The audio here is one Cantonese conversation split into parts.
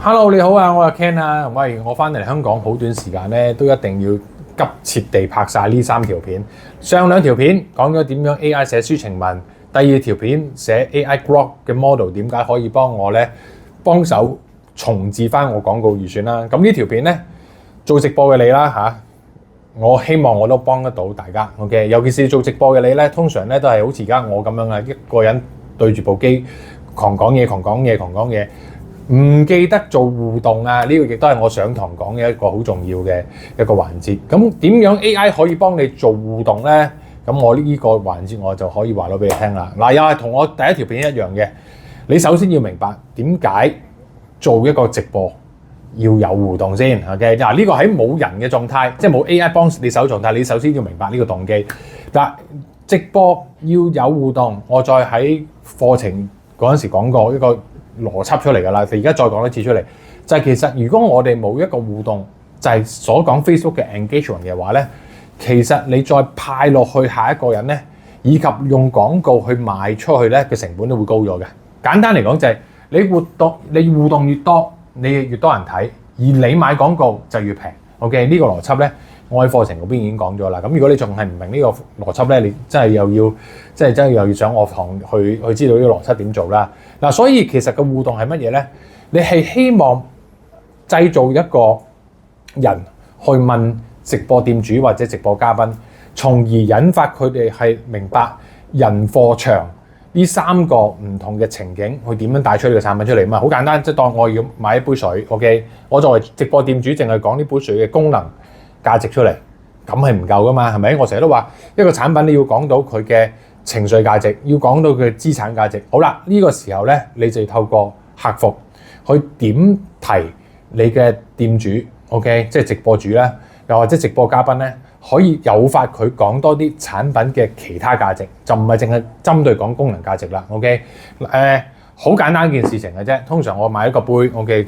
Hello，你好啊，我係 Ken 啊。喂，我翻嚟香港好短時間咧，都一定要急切地拍晒呢3條片。上2條片講咗點樣 AI 寫抒情文，第2條片寫 AI Grok 嘅 model 點解可以幫我咧幫手重置翻我廣告預算啦。咁呢條片咧做直播嘅你啦嚇，我希望我都幫得到大家。OK， 尤其是做直播嘅你咧，通常咧都係好似而家我咁樣啊，一個人對住部機狂講嘢。唔記得做互動啊！呢個亦都係我上堂講嘅一個好重要嘅一個環節。咁點樣 AI 可以幫你做互動呢？咁我呢個環節我就可以話到俾你聽啦。嗱，又係同我第1條片一樣嘅。你首先要明白點解做一個直播要有互動先。OK， 嗱，呢個喺冇人嘅狀態，即係冇 AI 幫你手狀態，你首先要明白呢個動機。嗱，直播要有互動，我再喺課程嗰陣時講過一個邏輯出嚟㗎啦，而家再講一次出嚟，就係其實如果我哋冇一個互動，就係所講 Facebook 嘅 engagement 嘅話咧，其實你再派落去下一個人咧，以及用廣告去賣出去咧嘅成本都會高咗嘅。簡單嚟講就係你互動越多，你越多人睇，而你買廣告就越平。OK， 呢個邏輯咧，我喺課程嗰邊已經講咗啦。咁如果你仲係唔明呢個邏輯咧，你真係又要上我堂去知道呢個邏輯點做啦。嗱，所以其實個互動係乜嘢咧？你係希望製造一個人去問直播店主或者直播嘉賓，從而引發佢哋係明白人貨場呢3個唔同嘅情景，去點樣帶出呢個產品出嚟嘛？好簡單，即係當我要買一杯水 ，OK， 我作為直播店主，淨係講呢杯水嘅功能價值出嚟，咁係唔夠噶嘛？係咪？我成日都話一個產品你要講到佢嘅情緒價值，要講到佢嘅資產價值。好啦，呢個時候咧，你就要透過客服去點提你嘅店主 ，OK， 即係直播主咧，又或者直播嘉賓咧，可以誘發佢講多啲產品嘅其他價值，就唔係淨係針對講功能價值啦。OK， 好簡單一件事情嘅啫。通常我買一個杯 ，OK，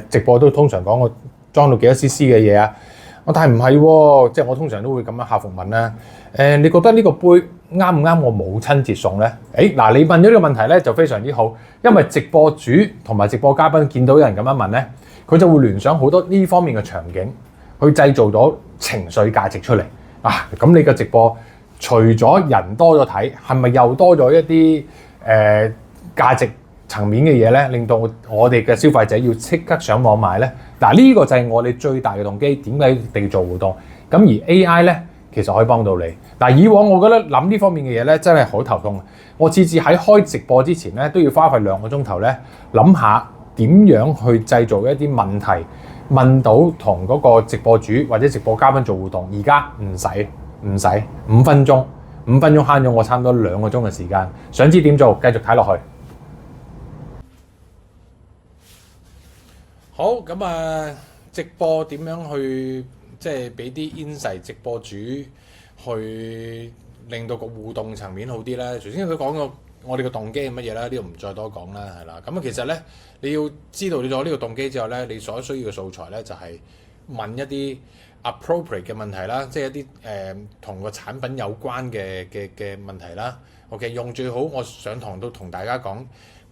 直播都通常講我裝到幾多 CC 嘅嘢啊。但係唔係喎，即係我通常都會咁樣客服問啦。你覺得呢個杯啱唔啱我母親節送咧？嗱，你問咗呢個問題咧就非常之好，因為直播主同埋直播嘉賓見到有人咁樣問咧，佢就會聯想好多呢方面嘅場景，去製造咗情緒價值出嚟啊！咁你嘅直播除咗人多咗睇，係咪又多咗一啲價值層面嘅嘢咧，令到我哋嘅消費者要即刻上網買咧？嗱，呢個就係我哋最大嘅動機，點解一定要做互動？咁而 AI 咧，其實可以幫到你。嗱，以往我覺得諗呢方面嘅嘢咧，真係好頭痛。我次次喺開直播之前咧，都要花費2個鐘頭咧，諗下點樣去製造一啲問題，問到同嗰個直播主或者直播嘉賓做互動。而家唔使5分鐘慳咗我差唔多2個鐘嘅時間。想知點做？繼續睇落去。好，咁啊，直播點樣去即係俾啲 insight 直播主去令到個互動層面好啲咧？頭先佢講過我哋嘅動機係乜嘢啦？呢度唔再多講啦，係啦。咁啊，其實咧你要知道咗呢個動機之後咧，你所需要嘅素材咧就係問一啲 appropriate 嘅問題啦，即係一啲同個產品有關嘅問題啦。OK， 用最好我上堂都同大家講。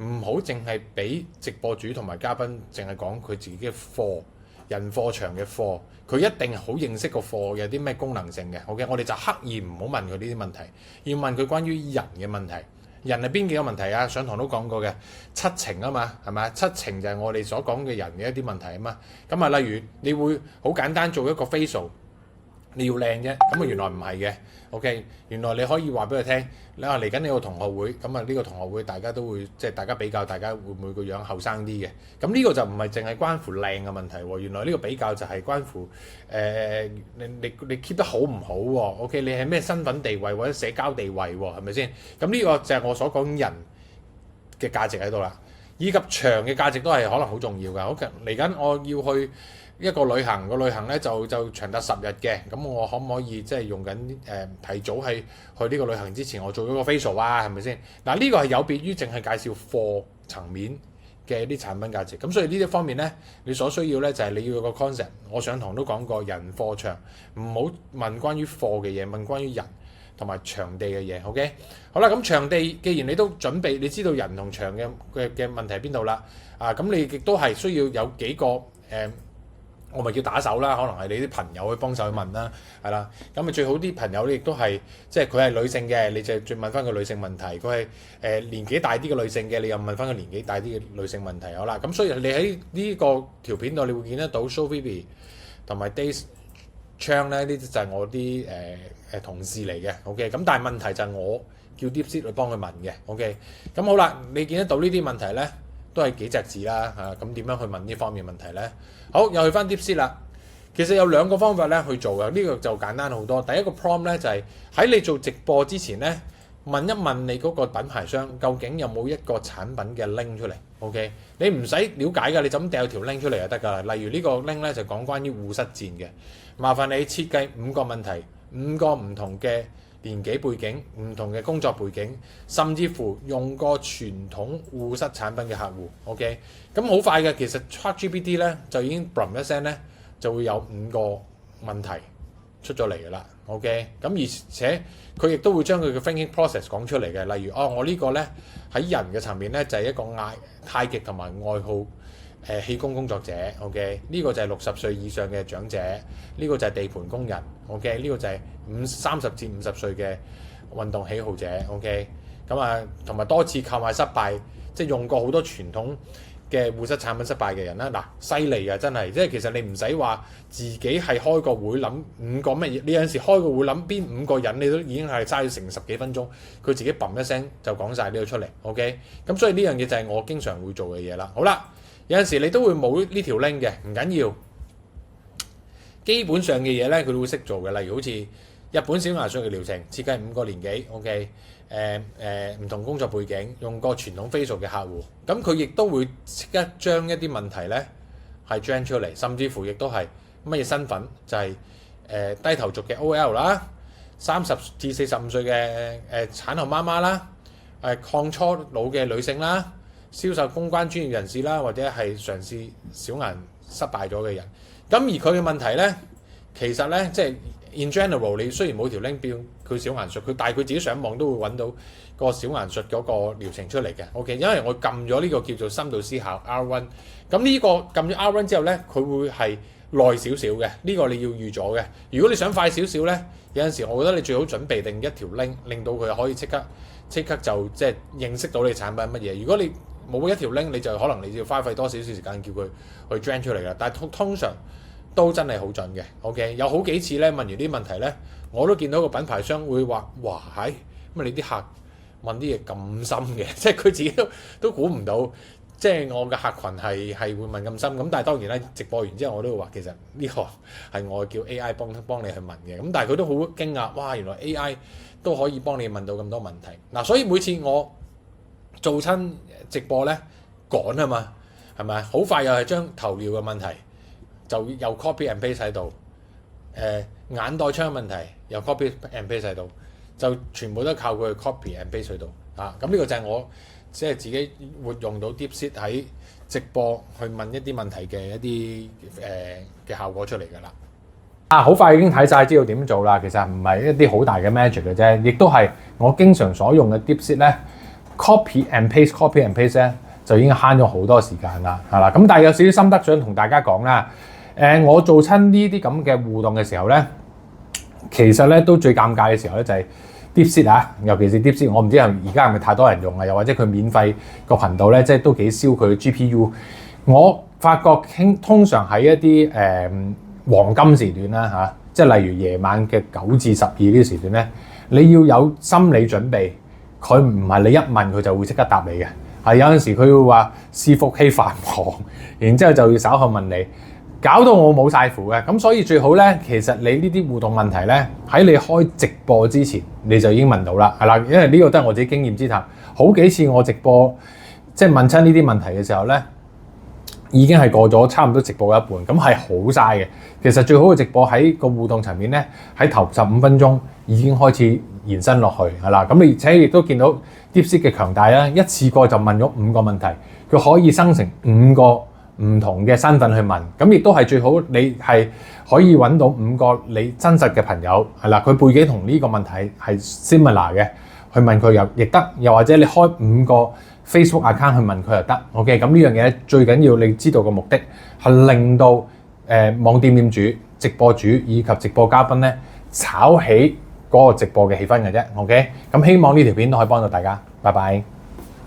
唔好淨係俾直播主同埋嘉賓淨係講佢自己嘅貨，人貨場嘅貨，佢一定好認識個貨有啲咩功能性嘅。OK， 我哋就刻意唔好問佢呢啲問題，要問佢關於人嘅問題。人係邊幾個問題啊？上堂都講過嘅7情啊嘛，係咪啊？7情就係我哋所講嘅人嘅一啲問題啊嘛。咁啊，例如你會好簡單做一個 facial， 你要靚啫，咁啊原來唔係嘅。OK， 原來你可以話俾佢聽，你話嚟緊你個同學會，咁啊呢個同學會大家都會即係大家比較，大家會唔會個樣後生啲嘅？咁呢個就唔係淨係關乎靚嘅問題喎，原來呢個比較就係關乎你 keep 得好唔好喎 ？OK， 你係咩身份地位或者社交地位喎？係咪先？咁呢個就係我所講人嘅價值喺度啦，以及場嘅價值都係可能好重要㗎。好，嚟緊我要去一個旅行，個旅行咧就長達10日嘅，咁我可唔可以即係用緊提早係去呢個旅行之前，我做咗個 facial 啊？係咪先？嗱，呢個係有別於淨係介紹貨層面嘅啲產品價值，咁所以呢啲方面咧，你所需要咧就係你要有個 concept。我上堂都講過人貨場，唔好問關於貨嘅嘢，問關於人。同埋場地嘅嘢。OK， 好啦，咁場地既然你都準備，你知道人同場嘅問題喺邊度啦。咁你亦都係需要有幾個我咪叫打手啦，可能係你啲朋友去幫手去問啦，係啦。咁咪最好啲朋友咧，亦都係即係佢係女性嘅，你就再問翻個女性問題；佢係年紀大啲嘅女性嘅，你又問翻個年紀大啲嘅女性問題。好啦，咁所以你喺呢個條片度，你會見得到 Show Phoebe 同埋 Dace Chang 咧，呢啲就係我啲同事嚟嘅。OK， 咁但係問題就係我叫 DeepSeek 去幫佢問嘅。OK， 咁好啦，你見得到呢啲問題咧，都係幾隻字啦嚇。咁點樣去問呢方面問題咧？好，又去翻 DeepSeek 啦。其實有兩個方法咧去做嘅，呢個就簡單好多。第一個 prompt 咧就係喺你做直播之前咧，問一問你嗰個品牌商究竟有冇一個產品嘅 link 出嚟。OK， 你唔使了解㗎，你就咁掉條 link 出嚟就得㗎啦。例如呢個 link 咧就講關於護膝墊嘅，麻煩你設計5個問題，5個唔同嘅年紀背景、唔同嘅工作背景，甚至乎用過傳統護膝產品嘅客戶。OK， 咁好快嘅，其實 ChatGPT 咧就已經 boom 一聲咧就會有5個問題出咗嚟㗎啦。OK， 咁而且佢亦都會將佢嘅 thinking process 講出嚟嘅。例如我呢個咧喺人嘅層面咧就係一個太極同埋愛好氣功工作者。OK， 呢個就係60歲以上嘅長者，呢個就係地盤工人。OK， 呢個就係30至50歲嘅運動喜好者。OK， 咁同埋多次購買失敗，即係用過好多傳統嘅護膝產品失敗嘅人啦。嗱，犀利啊，真係，即係其實你唔使話自己係開個會諗5個乜嘢，你有陣時開個會諗邊5個人，你都已經係嘥咗成10幾分鐘，佢自己嘣一聲就講晒呢個出嚟。OK， 咁所以呢樣嘢就係我經常會做嘅嘢啦。好啦，有陣時你都會冇呢條 link 嘅，唔緊要。基本上嘅嘢咧，佢都會識做嘅。例如好似日本小牙術嘅療程，設計5個年紀。OK， 唔同工作背景，用過傳統 facial 嘅客戶，咁佢亦都會即刻將一啲問題咧係 generate 出嚟，甚至乎亦都係乜嘢身份，就係低頭族嘅 OL 啦，30至45歲嘅產後媽媽啦，抗初老嘅女性啦，銷售公關專業人士啦，或者係嘗試小顏失敗咗嘅人。咁而佢嘅問題咧，其實咧即係 in general， 你雖然冇條 link 標佢小顏術，但係佢自己上網都會揾到個小顏術嗰個療程出嚟嘅。OK， 因為我撳咗呢個叫做深度思考 R1， 咁呢個撳咗 R1 之後咧，佢會係耐少少嘅，呢個你要預咗嘅。如果你想快少少咧，有陣時我覺得你最好準備定一條 link， 令到佢可以即刻就即係認識到你產品乜嘢。如果你冇一條 link， 你就可能你要花費多少少時間叫佢去 generate 出嚟啦。但係通常都真係好準嘅。OK， 有好幾次咧問完啲問題咧，我都見到個品牌商會話：哇，係咁你啲客問啲嘢咁深嘅，即係佢自己都估唔到，即係我嘅客群係會問咁深。咁但係當然啦，直播完之後我都會話其實呢個係我叫 AI 幫你去問嘅。咁但係佢都好驚訝，哇！原來 AI 都可以幫你問到咁多問題。嗱，所以每次我做親直播咧趕啊嘛，係咪？好快又係將頭療嘅問題就又 copy and paste 喺度，眼袋窗問題又 copy and paste 喺度，就全部都靠佢 copy and paste 喺度啊！咁呢個就係我即係自己活用到 DeepSeek 喺直播去問一啲問題嘅一啲嘅效果出嚟㗎啦。好快已經睇晒知道點做啦。其實唔係一啲好大嘅 magic 嘅啫，亦都係我經常所用嘅 DeepSeek 咧 copy and paste 咧就已經慳咗好多時間啦，係啦。咁但係有少少心得想同大家講啦。我做親呢啲咁嘅互動嘅時候咧，其實咧都最尷尬嘅時候咧就係 DeepSeek 啊，尤其是 DeepSeek， 我唔知而家係咪太多人用啊，又或者佢免費個頻道咧，即係都幾燒佢 GPU。我發覺通常喺一啲黃金時段啦嚇，即係例如夜晚嘅9至12呢啲時段咧，你要有心理準備，佢唔係你一問佢就會即刻答你嘅，係有陣時佢會話伺服器繁忙，然之後就要稍後問你。搞到我冇晒符嘅，咁所以最好咧，其實你呢啲互動問題咧，喺你開直播之前你就已經問到啦，係啦，因為呢個都係我自己經驗之談。好幾次我直播即係問親呢啲問題嘅時候咧，已經係過咗差唔多直播一半，咁係好嘥嘅。其實最好嘅直播喺個互動層面咧，喺頭15分鐘已經開始延伸落去，係啦。咁而且亦都見到 DeepSeek 嘅強大啦，一次過就問咗5個問題，佢可以生成5個唔同嘅身份去問，咁亦都係最好你係可以揾到5個你真實嘅朋友，係啦，佢背景同呢個問題係 similar 嘅，去問佢亦得，又或者你開5個 Facebook account 去問佢又得。OK， 咁呢樣嘢最緊要你知道個目的係令到網店店主、直播主以及直播嘉賓咧炒起嗰個直播嘅氣氛嘅啫。OK，咁希望呢條片都可以幫到大家。拜拜。